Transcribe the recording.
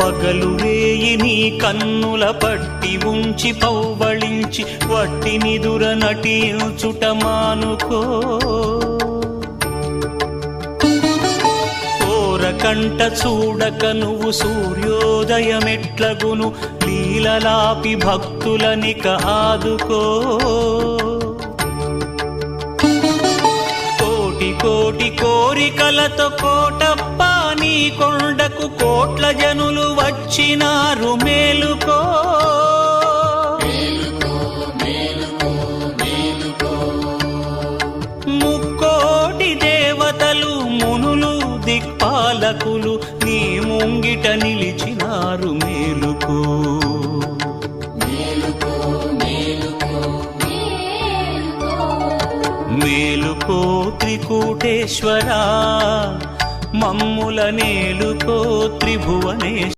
పగలు వేయి నీ కన్నుల పట్టి ఉంచి పౌవళించి వట్టి నిదుర నటించుట మానుకో. కంట చూడక నువ్వు సూర్యోదయమెట్లగును లీలలాపి భక్తులనిక ఆదుకో. కోటి కోటి కోరికలతో కోటప్ప నీ కొండకు కోట్ల జనులు వచ్చినారు మేలుకో. ముక్కోటి దేవతలు మునులు దిక్పాలకులు నీ ముంగిట నిలిచినారు మేలుకో. మేలుకో త్రికూటేశ్వరా మమ్ముల నేలుకో త్రిభువనేశ్వరా.